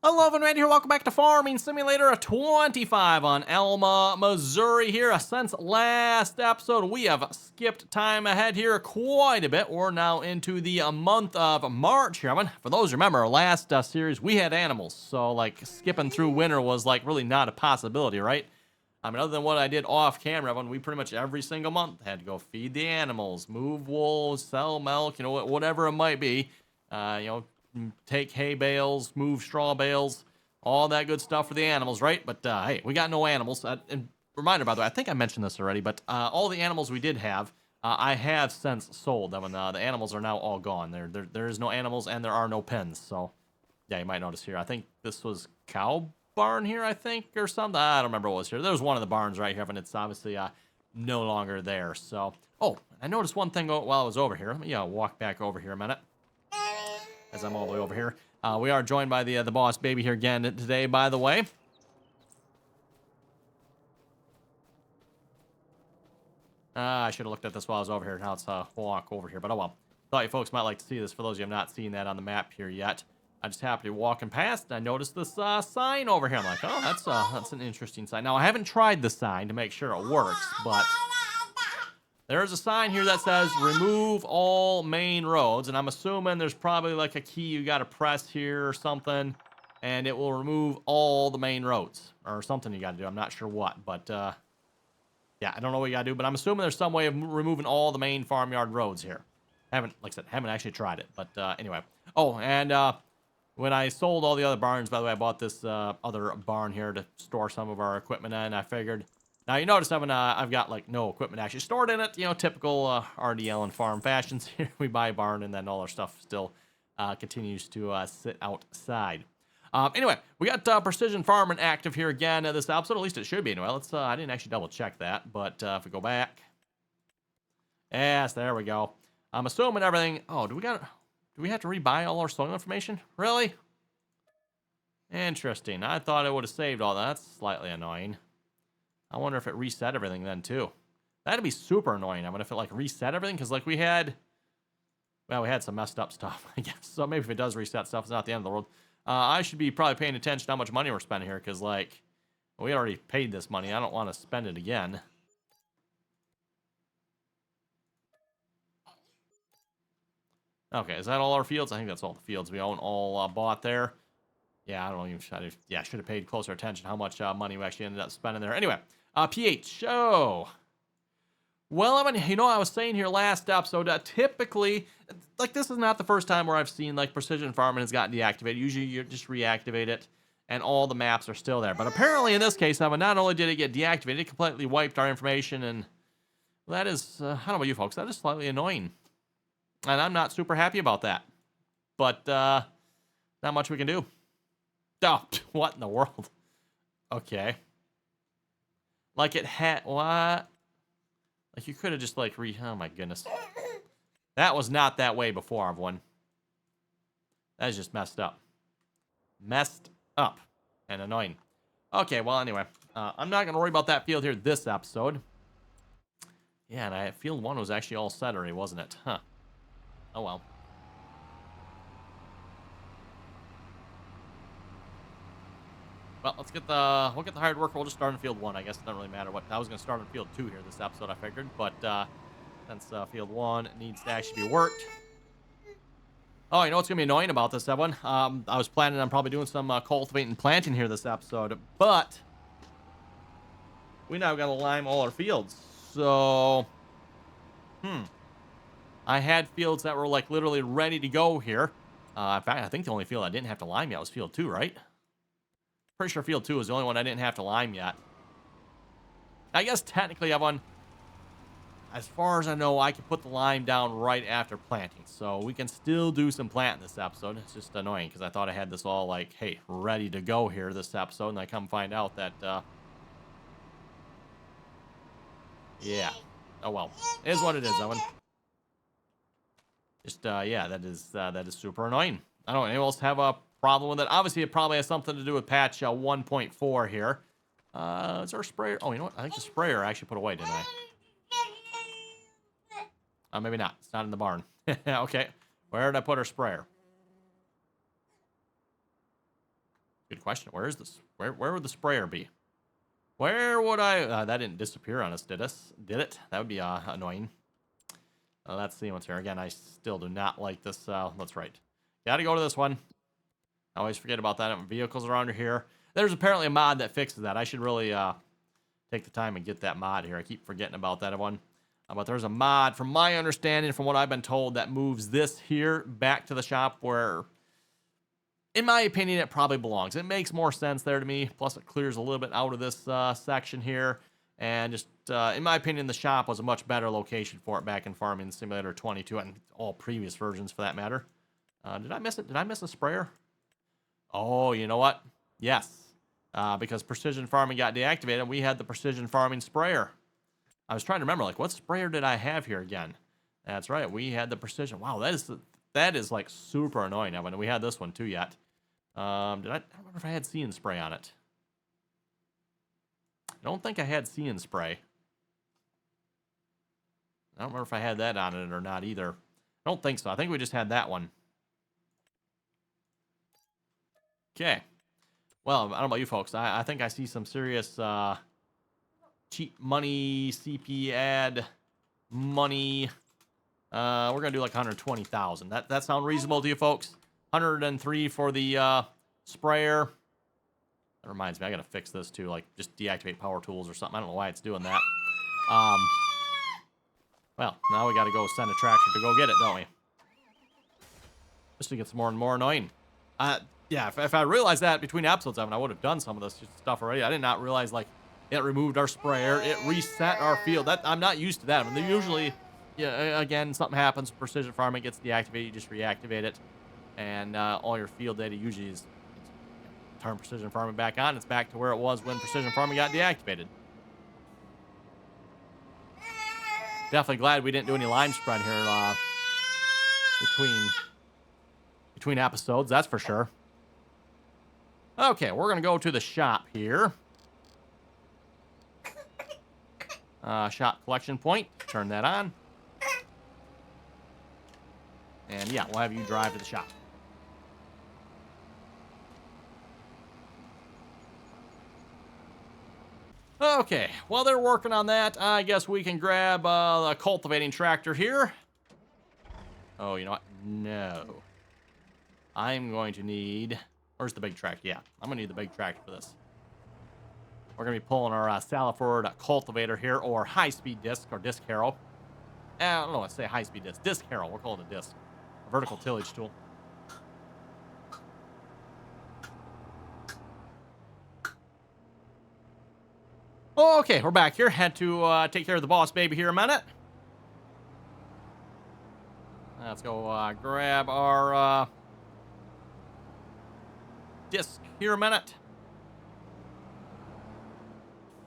Hello and Randy here, welcome back to Farming Simulator 25 on Alma, Missouri here. Since last episode, we have skipped time ahead here quite a bit. We're now into the month of March here. For those who remember, our last series, we had animals. So, like, skipping through winter was, like, really not a possibility, right? Other than what I did off camera, we pretty much every single month had to go feed the animals, move wool, sell milk, whatever it might be. Take hay bales, move straw bales, all that good stuff for the animals, right? But hey, we got no animals. And reminder, by the way, I think I mentioned this already, but all the animals we did have, I have since sold them, and the animals are now all gone. There is no animals, and there are no pens. So, yeah, you might notice here. I think this was cow barn here, I think, or something. I don't remember what was here. There was one of the barns right here, and it's obviously no longer there. So, oh, I noticed one thing while I was over here. Let me walk back over here a minute. As I'm all the way over here. We are joined by the boss baby here again today, by the way. I should have looked at this while I was over here. Now it's a walk over here, but oh well. Thought you folks might like to see this for those of you who have not seen that on the map here yet. I just happened to be walking past and I noticed this sign over here. I'm like, oh, that's an interesting sign. Now, I haven't tried the sign to make sure it works, but there's a sign here that says remove all main roads, and I'm assuming there's probably like a key you got to press here or something, and it will remove all the main roads or something you got to do. I'm not sure what, but yeah, I don't know what you got to do, but I'm assuming there's some way of removing all the main farmyard roads here. Like I said, haven't actually tried it, but anyway. Oh, and when I sold all the other barns, by the way, I bought this other barn here to store some of our equipment in. I figured. Now, you notice I've got, like, no equipment actually stored in it. Typical RDAllen farm fashions here. We buy a barn, and then all our stuff still continues to sit outside. Anyway, we got Precision Farming active here again this episode. At least it should be, anyway. I didn't actually double-check that, but if we go back. Yes, there we go. I'm assuming everything... Oh, do we have to rebuy all our soil information? Really? Interesting. I thought it would have saved all that. That's slightly annoying. I wonder if it reset everything then, too. That'd be super annoying. If it, like, reset everything, because, like, we had some messed up stuff, I guess. So maybe if it does reset stuff, it's not the end of the world. I should be probably paying attention to how much money we're spending here, because, like, we already paid this money. I don't want to spend it again. Okay, is that all our fields? I think that's all the fields we own all bought there. Yeah, I don't even. I should have paid closer attention to how much money we actually ended up spending there. Anyway, pH. Oh. Well, I was saying here last episode, typically, like, this is not the first time where I've seen, like, Precision Farming has gotten deactivated. Usually you just reactivate it, and all the maps are still there. But apparently in this case, not only did it get deactivated, it completely wiped our information, and that is, I don't know about you folks, that is slightly annoying. And I'm not super happy about that. But, not much we can do. Oh, what in the world? Okay. Like it had... What? Like, you could have just, like, oh, my goodness. That was not that way before, everyone. That is just messed up. Messed up. And annoying. Okay, well, anyway. I'm not going to worry about that field here this episode. Yeah, and field 1 was actually all set already, wasn't it? Huh. Oh, well. Well, we'll get the hard work. We'll just start in field 1. I guess it doesn't really matter what. I was going to start in field 2 here this episode, I figured. But since field 1 needs to actually be worked. Oh, you know what's going to be annoying about this, everyone? I was planning on probably doing some cultivating and planting here this episode. But we now got to lime all our fields. So, I had fields that were, like, literally ready to go here. In fact, I think the only field I didn't have to lime yet was field 2, right? Pretty sure field 2 was the only one I didn't have to lime yet. I guess technically, everyone, as far as I know, I can put the lime down right after planting. So we can still do some planting this episode. It's just annoying because I thought I had this all, like, hey, ready to go here this episode. And I come find out that, yeah. Oh, well. It is what it is, Owen. Just, yeah, that is super annoying. I don't know. Anyone else have a problem with it? Obviously, it probably has something to do with patch 1.4 here. Is there a sprayer? Oh, you know what? I think the sprayer I actually put away, didn't I? Maybe not. It's not in the barn. Okay. Where did I put our sprayer? question. Where is this? Where would the sprayer be? Where would I... that didn't disappear on us, did it? That would be annoying. Let's see what's here. Again, I still do not like this. That's right. Gotta go to this one. I always forget about that. Vehicles are under here. There's apparently a mod that fixes that. I should really take the time and get that mod here. I keep forgetting about that one. But there's a mod, from my understanding, from what I've been told, that moves this here back to the shop where, in my opinion, it probably belongs. It makes more sense there to me. Plus, it clears a little bit out of this section here. And just, in my opinion, the shop was a much better location for it back in Farming Simulator 22 and all previous versions for that matter. Did I miss it? Did I miss a sprayer? Oh, you know what? Yes. Because Precision Farming got deactivated, we had the Precision Farming sprayer. I was trying to remember, like, what sprayer did I have here again? That's right, we had the Precision. Wow, that is like super annoying. I mean, we had this one too yet. I don't remember if I had See and Spray on it. I don't think I had See and Spray. I don't remember if I had that on it or not either. I don't think so. I think we just had that one. Okay. Well, I don't know about you folks. I think I see some serious cheap money, CP ad money. We're going to do like 120,000. That sound reasonable to you folks? 103 for the sprayer. That reminds me, I got to fix this too. Like, just deactivate power tools or something. I don't know why it's doing that. Well, now we got to go send a tractor to go get it, don't we? This gets more and more annoying. Yeah, if I realized that between episodes, I would have done some of this stuff already. I did not realize, like, it removed our sprayer. It reset our field. I'm not used to that. I mean, usually, yeah, again, something happens. Precision Farming gets deactivated. You just reactivate it. And all your field data usually is turn Precision Farming back on. It's back to where it was when Precision Farming got deactivated. Definitely glad we didn't do any lime spread here between episodes. That's for sure. Okay, we're going to go to the shop here. Shop collection point. Turn that on. And yeah, we'll have you drive to the shop. Okay, while they're working on that, I guess we can grab a cultivating tractor here. Oh, you know what? No. I'm going to need... Where's the big tractor? Yeah, I'm going to need the big tractor for this. We're going to be pulling our Saliford cultivator here, or high-speed disc, or disc harrow. I don't know what to say, high-speed disc. Disc harrow, we'll call it a disc. A vertical tillage tool. Okay, we're back here. Had to take care of the boss baby here a minute. Let's go grab our disc here a minute.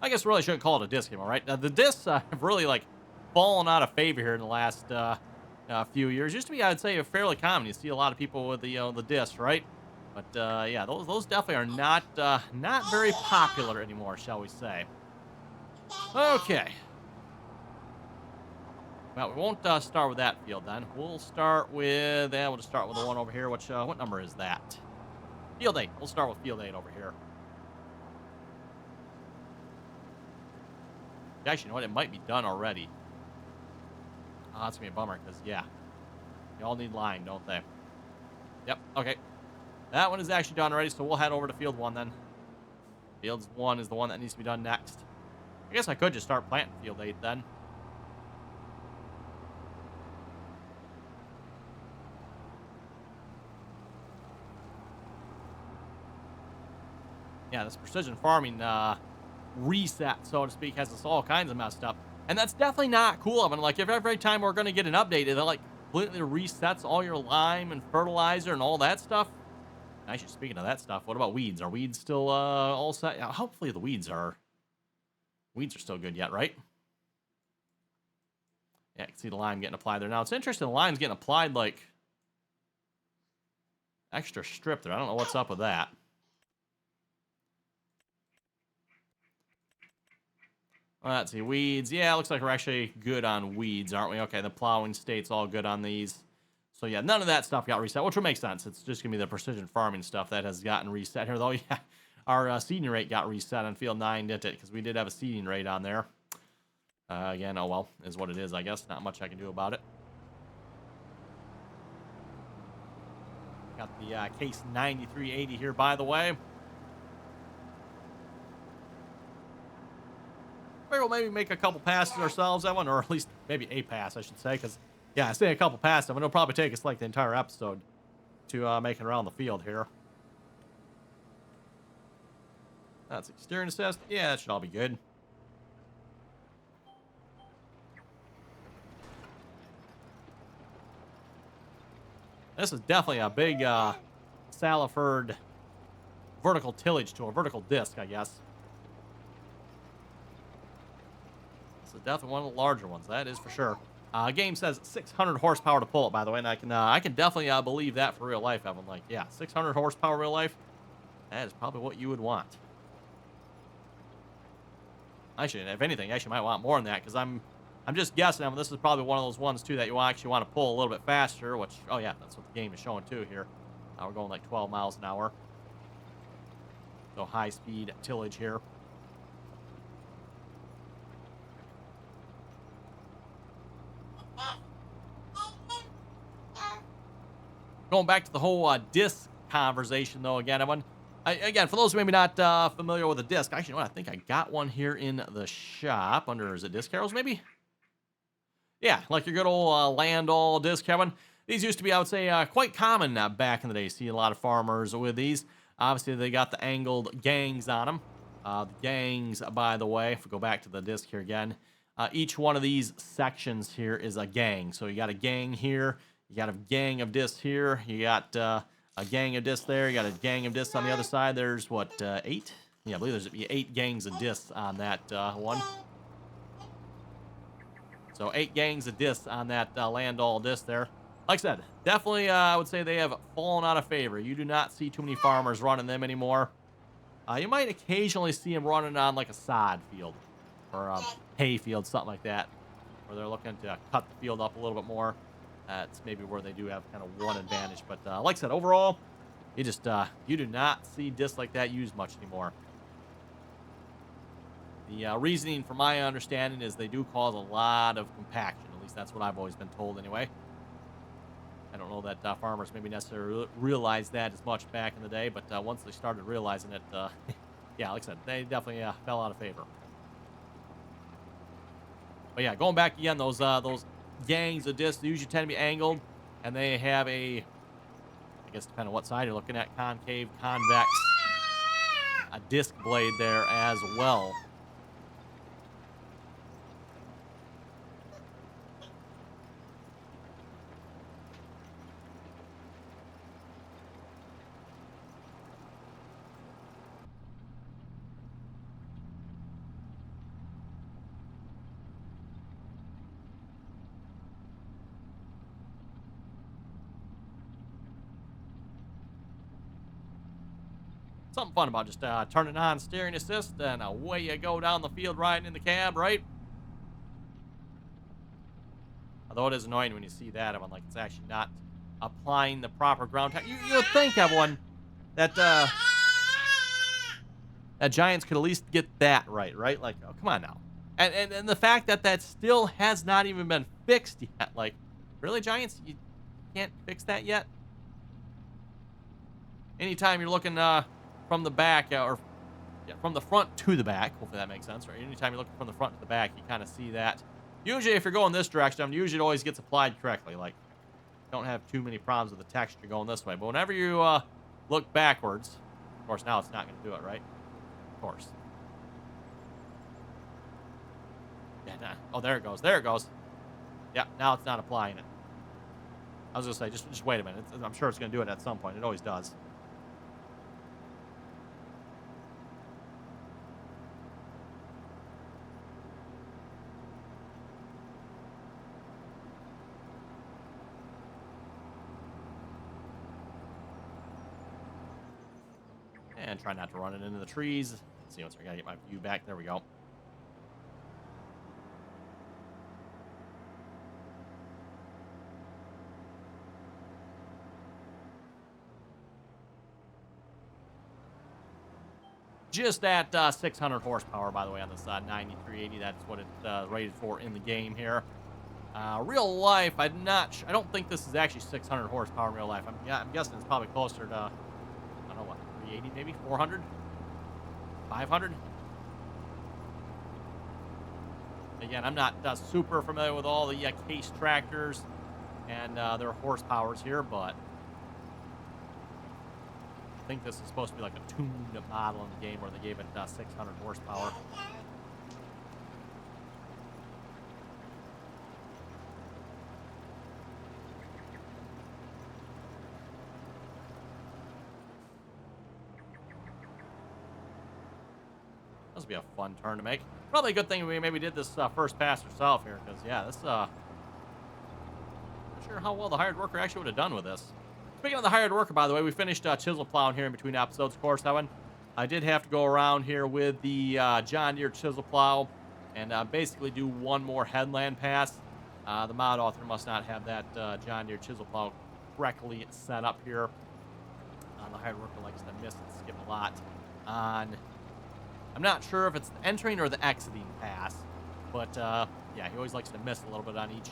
I guess really shouldn't call it a disc anymore, right? Now, the discs have really, like, fallen out of favor here in the last few years. Used to be, I'd say, fairly common. You see a lot of people with the discs, right? But yeah, those definitely are not very popular anymore, shall we say? Okay. Well, we won't start with that field then. We'll start with, we'll just start with the one over here. Which what number is that? Field 8. We'll start with Field 8 over here. Actually, you know what? It might be done already. Oh, that's going to be a bummer, because, yeah. They all need lime, don't they? Yep, okay. That one is actually done already, so we'll head over to Field 1 then. Field 1 is the one that needs to be done next. I guess I could just start planting Field 8 then. Yeah, this precision farming reset, so to speak, has us all kinds of messed up. And that's definitely not cool. I mean, like, if every time we're going to get an update, it like completely resets all your lime and fertilizer and all that stuff. Actually, speaking of that stuff, what about weeds? Are weeds still all set? Yeah, hopefully the weeds are still good yet, right? Yeah, I can see the lime getting applied there. Now, it's interesting, the lime's getting applied, like, extra strip there. I don't know what's up with that. Let's see, weeds. Yeah, looks like we're actually good on weeds, aren't we? Okay, the plowing state's all good on these. So yeah, none of that stuff got reset, which would make sense. It's just gonna be the precision farming stuff that has gotten reset here, though. Yeah, our seeding rate got reset on field 9, didn't it? Because we did have a seeding rate on there. Again, oh well, is what it is, I guess. Not much I can do about it. Got the case 9380 here, by the way. We'll maybe make a couple passes ourselves, that one, or at least maybe a pass, I should say, because, yeah, I say a couple passes, it'll probably take us like the entire episode to make it around the field here. That's steering assist. Yeah, that should all be good. This is definitely a big Saliford vertical tillage tool, vertical disc, I guess. This is definitely one of the larger ones, that is for sure. Game says 600 horsepower to pull it, by the way, and I can definitely believe that for real life, Evan. Like, yeah, 600 horsepower real life, that is probably what you would want. Actually, if anything, you might want more than that, because I'm just guessing. I mean, this is probably one of those ones, too, that you actually want to pull a little bit faster, which, oh, yeah, that's what the game is showing, too, here. We're going like 12 miles an hour. So high-speed tillage here. Going back to the whole disc conversation, though, again, again, for those who maybe not familiar with a disc, actually, you know what? I think I got one here in the shop under, is it Disc Arrows, maybe? Yeah, like your good old RDAllen disc, Kevin. These used to be, I would say, quite common back in the day. See a lot of farmers with these. Obviously, they got the angled gangs on them. The gangs, by the way, if we go back to the disc here again, each one of these sections here is a gang. So you got a gang here. You got a gang of discs here. You got a gang of discs there. You got a gang of discs on the other side. There's, what, 8? Yeah, I believe there's 8 gangs of discs on that one. So 8 gangs of discs on that RDAllen disc there. Like I said, definitely I would say they have fallen out of favor. You do not see too many farmers running them anymore. You might occasionally see them running on like a sod field or a hay field, something like that, where they're looking to cut the field up a little bit more. That's maybe where they do have kind of one advantage. But like I said, overall, you just you do not see discs like that used much anymore. The reasoning, from my understanding, is they do cause a lot of compaction. At least that's what I've always been told anyway. I don't know that farmers maybe necessarily realized that as much back in the day, but once they started realizing it, yeah, like I said, they definitely fell out of favor. But yeah, going back again, those gangs of discs usually tend to be angled, and they have a, I guess depending on what side you're looking at, concave, convex, a disc blade there as well. Something fun about just turning on steering assist, and away you go down the field riding in the cab, right? Although it is annoying when you see that, I'm like, it's actually not applying the proper ground time. You would think, everyone, that that Giants could at least get that right? Like, oh, come on now. And the fact that that still has not even been fixed yet. Like, really, Giants? You can't fix that yet? Anytime you're looking from the back, or yeah, from the front to the back, hopefully that makes sense, right? Anytime you're looking from the front to the back, you kind of see that. Usually, if you're going this direction, usually it always gets applied correctly. Like, don't have too many problems with the texture going this way. But whenever you look backwards, of course, now it's not going to do it, right? Of course. Yeah, nah. Oh, there it goes. There it goes. Yeah, now it's not applying it. I was going to say, just wait a minute. I'm sure it's going to do it at some point. It always does. And try not to run it into the trees. Let's see, once I gotta get my view back. There we go. Just at 600 horsepower, by the way, on this 9380. That's what it's rated for in the game here. Real life, I don't think this is actually 600 horsepower in real life. I'm guessing it's probably closer to, I don't know, what, 380 maybe? 400? 500? Again, I'm not super familiar with all the case tractors and their horsepowers here, but I think this is supposed to be like a tuned model in the game where they gave it 600 horsepower. This will be a fun turn to make. Probably a good thing we maybe did this first pass ourselves here, because yeah, this not sure how well the hired worker actually would have done with this. Speaking of the hired worker, by the way, we finished chisel plowing here in between episodes, of course, Evan. I did have to go around here with the John Deere chisel plow and basically do one more headland pass. The mod author must not have that John Deere chisel plow correctly set up here. The hired worker likes to miss and skip a lot on, I'm not sure if it's the entering or the exiting pass, but yeah, he always likes to miss a little bit on each,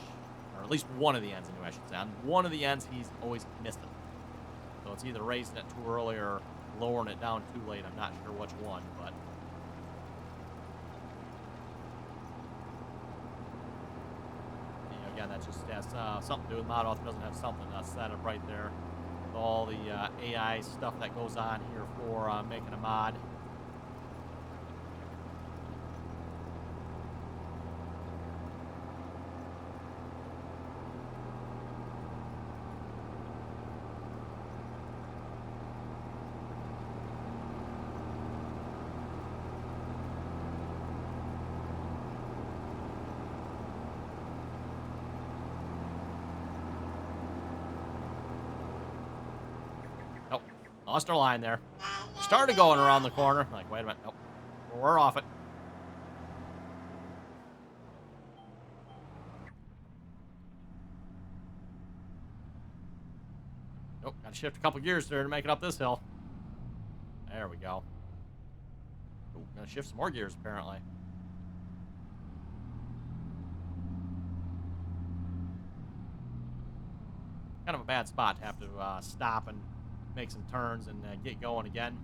or at least one of the ends anyway, I should say. On one of the ends, he's always missed it. So it's either raising it too early or lowering it down too late. I'm not sure which one, but you know, again, that just has something to do with mod author doesn't have something set up right there with all the AI stuff that goes on here for making a mod. Lost our line there. Started going around the corner. I'm like, wait a minute. Nope. We're off it. Nope. Got to shift a couple gears there to make it up this hill. There we go. Ooh, got to shift some more gears, apparently. Kind of a bad spot to have to stop and make some turns and get going again.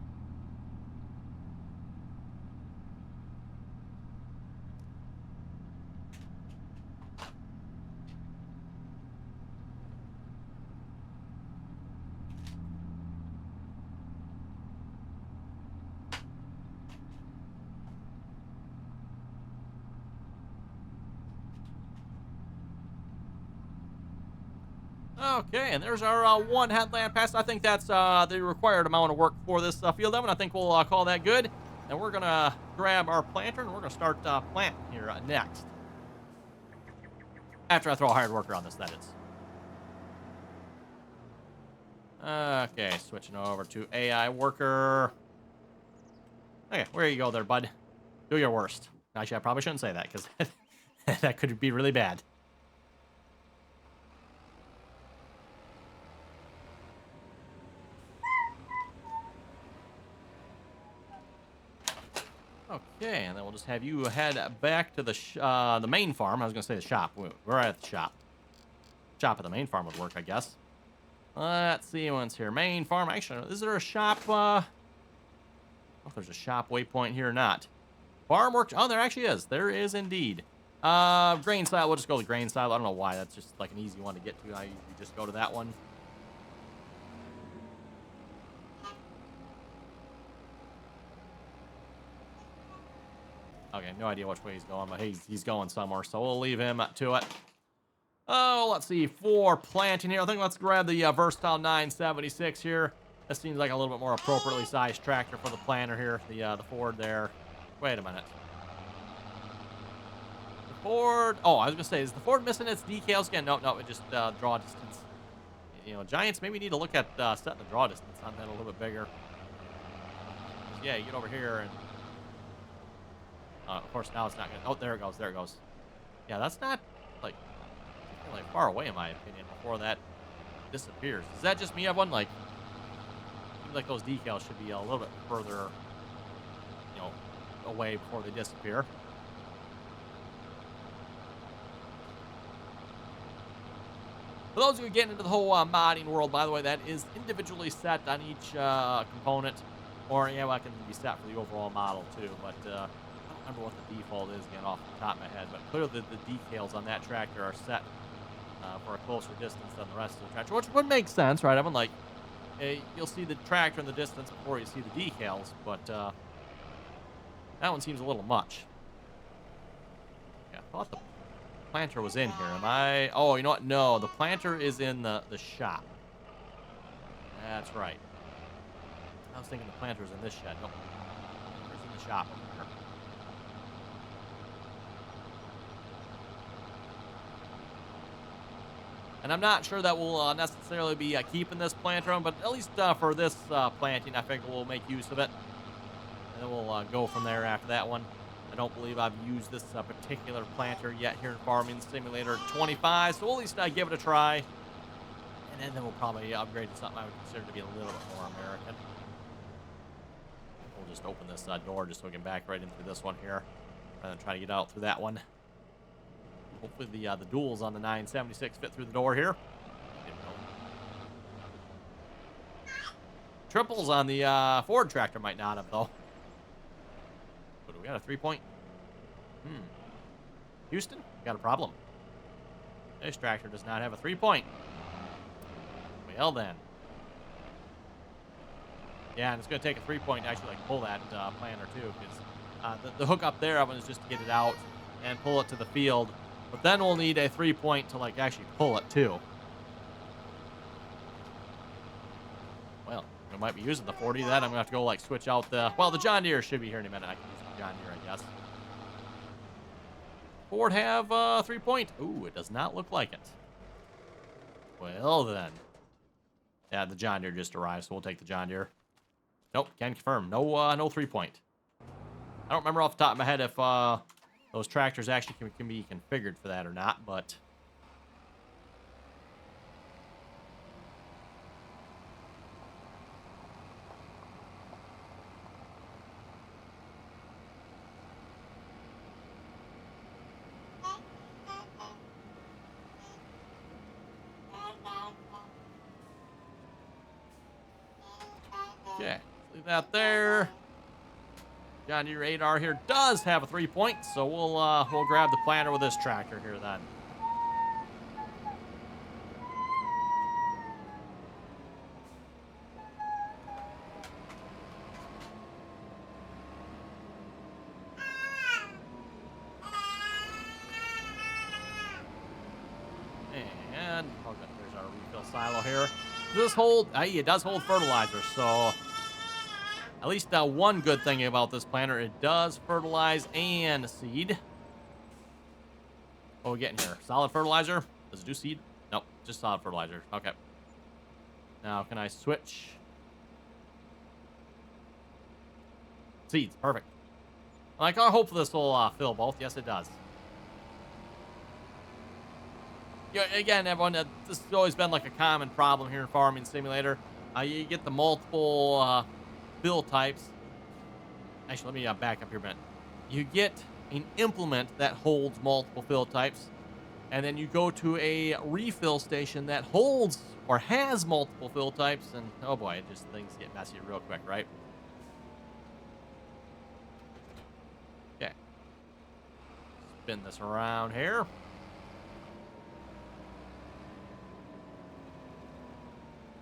Okay, and there's our one headland pass. I think that's the required amount of work for this field, Evan. I think we'll call that good. And we're going to grab our planter, and we're going to start planting here next. After I throw a hired worker on this, that is. Okay, switching over to AI worker. Okay, where you go there, bud. Do your worst. Actually, I probably shouldn't say that, because that could be really bad. Okay, and then we'll just have you head back to the main farm. I was going to say the shop. We're at the shop. Shop at the main farm would work, I guess. Let's see what's here. Main farm. Actually, is there a shop? I don't know if there's a shop waypoint here or not. Farm work. Oh, there actually is. There is indeed. Grain silo. We'll just go to grain silo. I don't know why. That's just like an easy one to get to. I usually just go to that one. Okay, no idea which way he's going, but he's going somewhere, so we'll leave him to it. Oh, let's see, for planting here, I think let's grab the Versatile 976 here. This seems like a little bit more appropriately sized tractor for the planter here, the Ford there. Wait a minute. The Ford, oh, I was going to say, is the Ford missing its decals again? No, it just draw distance. You know, Giants maybe need to look at setting the draw distance on that a little bit bigger. Yeah, you get over here and... of course, now it's not gonna... Oh, there it goes. There it goes. Yeah, that's not, like far away, in my opinion, before that disappears. Is that just me, everyone? Like, seems like those decals should be a little bit further away before they disappear. For those who are getting into the whole modding world, by the way, that is individually set on each component. Or, yeah, well, it can be set for the overall model, too. But I don't remember what the default is, again, off the top of my head. But clearly the decals on that tractor are set for a closer distance than the rest of the tractor, which would make sense, right? I mean, like, you'll see the tractor in the distance before you see the decals. But that one seems a little much. Yeah, I thought the planter was in here. Am I? Oh, you know what? No, the planter is in the shop. That's right. I was thinking the planter's in this shed. Nope. It's in the shop over here. And I'm not sure that we'll necessarily be keeping this planter on, but at least for this planting, I figure we'll make use of it. And then we'll go from there after that one. I don't believe I've used this particular planter yet here in Farming Simulator 25, so we'll at least give it a try. And then we'll probably upgrade to something I would consider to be a little bit more American. We'll just open this door just so we can back right into this one here. And then try to get out through that one. Hopefully the duals on the 976 fit through the door here. Triples on the Ford tractor might not have, though. But we got a 3-point. Houston, got a problem. This tractor does not have a 3-point. Well then. Yeah, and it's going to take a 3-point to actually like pull that planter too, because the hook up there is just to get it out and pull it to the field. But then we'll need a 3-point to like actually pull it too. Well, we might be using the 40. That I'm going to have to go like switch out the... Well, the John Deere should be here in a minute. I can use the John Deere, I guess. Ford have 3-point. Ooh, it does not look like it. Well then. Yeah, the John Deere just arrived, so we'll take the John Deere. Nope, can confirm. No 3-point. I don't remember off the top of my head if those tractors actually can be configured for that or not, but... Okay, leave that there. John Deere radar here does have a 3-point, so we'll grab the planter with this tractor here then. And oh good, there's our refill silo here. Does this hold? It does hold fertilizer, so. At least one good thing about this planter, it does fertilize and seed. What are we getting here? Solid fertilizer? Does it do seed? Nope, just solid fertilizer. Okay. Now, can I switch? Seeds, perfect. Like, I hope this will fill both. Yes, it does. Yeah, again, everyone, this has always been like a common problem here in Farming Simulator. You get the multiple... fill types. Actually, let me back up here a minute. You get an implement that holds multiple fill types, and then you go to a refill station that holds or has multiple fill types, and oh boy, it just things get messy real quick, right? Okay. Spin this around here.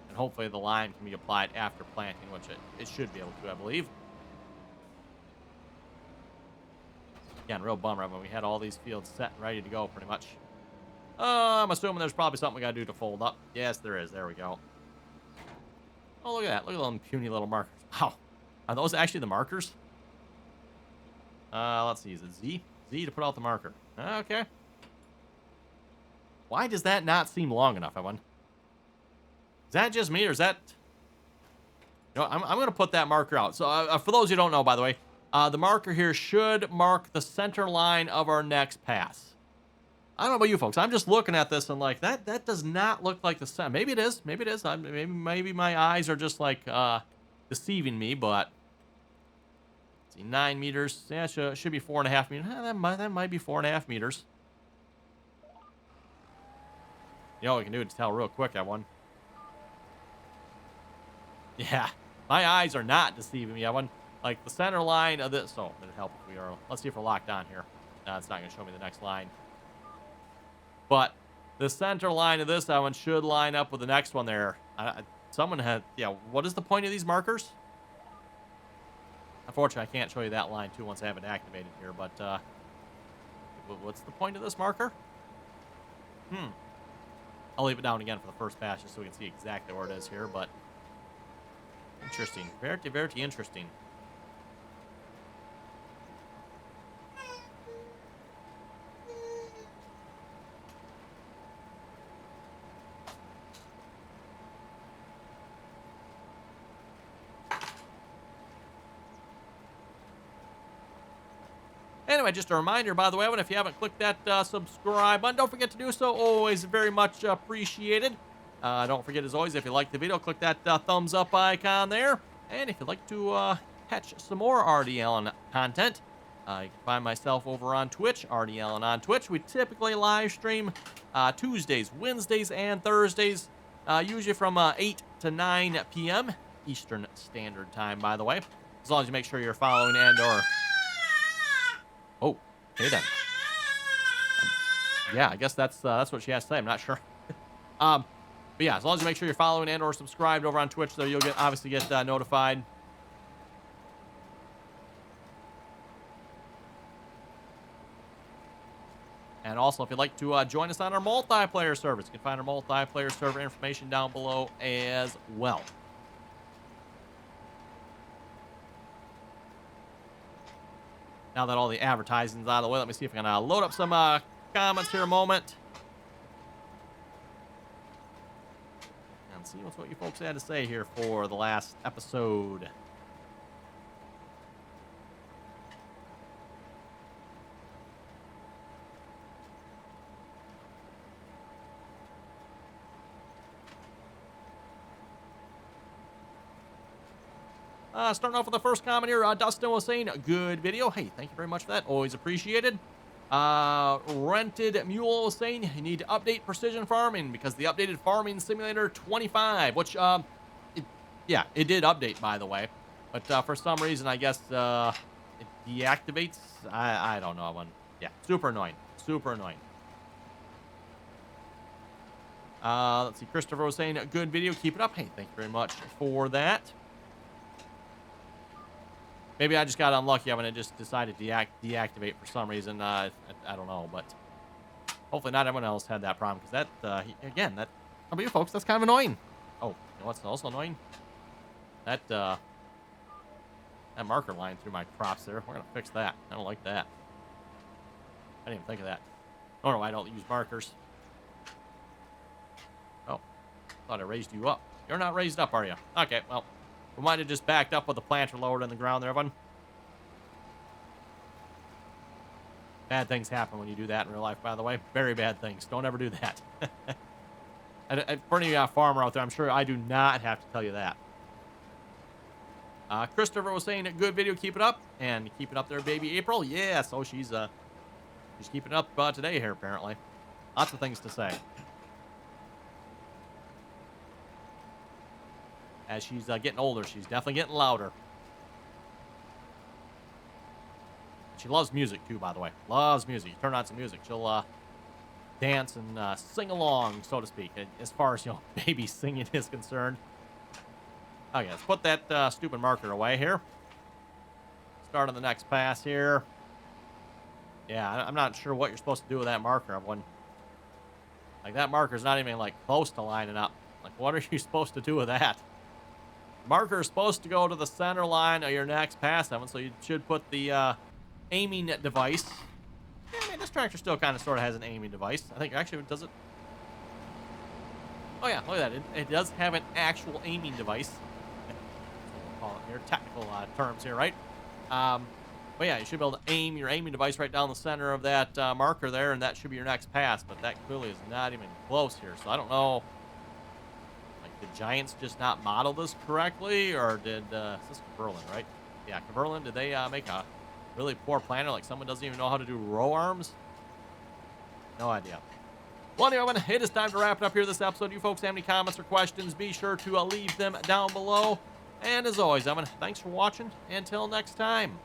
And hopefully the lime can be applied after planting, which it should be able to, I believe. Again, real bummer when we had all these fields set and ready to go, pretty much. I'm assuming there's probably something we gotta do to fold up. Yes, there is. There we go. Oh, look at that. Look at those puny little markers. Wow. Are those actually the markers? Let's see. Is it Z? Z to put out the marker. Okay. Why does that not seem long enough, everyone? Is that just me, or is that... You know, I'm going to put that marker out. So, for those who don't know, by the way, the marker here should mark the center line of our next pass. I don't know about you folks. I'm just looking at this and like, that does not look like the center. Maybe it is. Maybe it is. Maybe my eyes are just like deceiving me, but... See, 9 meters. Yeah, should be 4.5 meters. That might be 4.5 meters. You know what we can do to tell real quick, Evan. Yeah, my eyes are not deceiving me, Evan. Like, the center line of this... Oh, it'd help if we are... Let's see if we're locked on here. No, it's not going to show me the next line. But the center line of this, Evan, should line up with the next one there. Someone had... Yeah, what is the point of these markers? Unfortunately, I can't show you that line, too, once I have it activated here. But, what's the point of this marker? I'll leave it down again for the first pass just so we can see exactly where it is here, but... Interesting. Very, very interesting. Anyway, just a reminder, by the way, if you haven't clicked that subscribe button, don't forget to do so. Always very much appreciated. Don't forget, as always, if you like the video, click that thumbs up icon there. And if you'd like to catch some more RDAllen content, you can find myself over on Twitch, RDAllen on Twitch. We typically live stream Tuesdays, Wednesdays, and Thursdays, usually from 8 to 9 p.m. Eastern Standard Time, by the way. As long as you make sure you're following and/or... Oh, okay then. Yeah, I guess that's what she has to say. I'm not sure. But yeah, as long as you make sure you're following and/or subscribed over on Twitch, so you'll obviously get notified. And also, if you'd like to join us on our multiplayer servers, you can find our multiplayer server information down below as well. Now that all the advertising's out of the way, let me see if I can load up some comments here a moment. And see what you folks had to say here for the last episode. Starting off with the first comment here, Dustin was saying, good video. Hey, thank you very much for that. Always appreciated. Rented Mule was saying, you need to update precision farming because the updated farming simulator 25, which, it did update, by the way. But for some reason, I guess it deactivates. I don't know. Yeah, super annoying. Super annoying. Let's see. Christopher was saying, good video. Keep it up. Hey, thank you very much for that. Maybe I just got unlucky when it just decided to deactivate for some reason. I don't know, but hopefully not everyone else had that problem because how about you folks? That's kind of annoying. Oh, you know what's also annoying? That marker line through my crops there. We're gonna fix that. I don't like that. I didn't even think of that. I don't know why I don't use markers. Oh, thought I raised you up. You're not raised up, are you? Okay, well. We might have just backed up with the planter lowered in the ground there, everyone. Bad things happen when you do that in real life, by the way. Very bad things. Don't ever do that. For any farmer out there, I'm sure I do not have to tell you that. Christopher was saying, good video, keep it up. And keep it up there, baby April. Yeah, so she's keeping it up today here, apparently. Lots of things to say. As she's getting older, she's definitely getting louder. She loves music, too, by the way. Loves music. You turn on some music, she'll dance and sing along, so to speak, as far as, baby singing is concerned. Okay, let's put that stupid marker away here. Start on the next pass here. Yeah, I'm not sure what you're supposed to do with that marker. Like, that marker's not even, close to lining up. Like, what are you supposed to do with that? Marker is supposed to go to the center line of your next pass, Evan, so you should put the aiming device. Yeah, I mean, this tractor still kind of sort of has an aiming device. I think actually does it. Oh yeah, look at that. It does have an actual aiming device. We'll call it here technical terms here, right? But yeah, you should be able to aim your aiming device right down the center of that marker there, and that should be your next pass. But that clearly is not even close here, so I don't know. Did Giants just not model this correctly, or did this is Berlin, right? Yeah, Kverlin, did they make a really poor planner? Like someone doesn't even know how to do row arms? No idea. Well, anyway, it is time to wrap it up here this episode. You folks have any comments or questions, be sure to leave them down below. And as always, thanks for watching. Until next time.